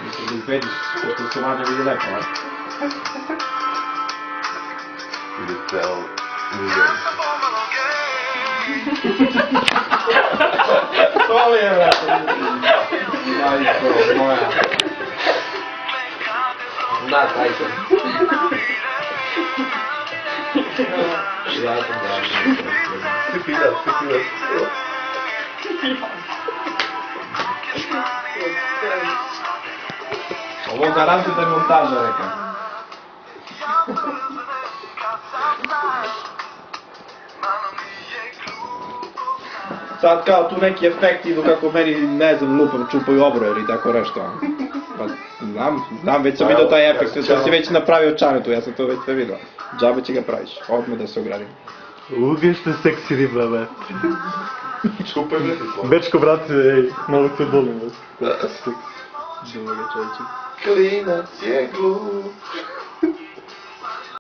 Mislim da izvediš, pošto se manje vidi lepo, a? Ili ceo milion. To li je, brate? Majko moja. Na, Tyson. Ja sam da. Pipilac. Ovo garantujem da je montaža neka. Sad kao tu neki efekti idu kako meni, ne znam, lupam, čupaju obroje ili tako nešto. Pa znam, već sam vidio taj efekt, to si već napravio čanetu, ja sam to već sve vidio. Džabe će ga praviš, odmah da se ogradim. Ugešne seksi riba, be. Čupaj me ti slovo. Bečko, brate, ej, malo te volim, be. Klinac je glup.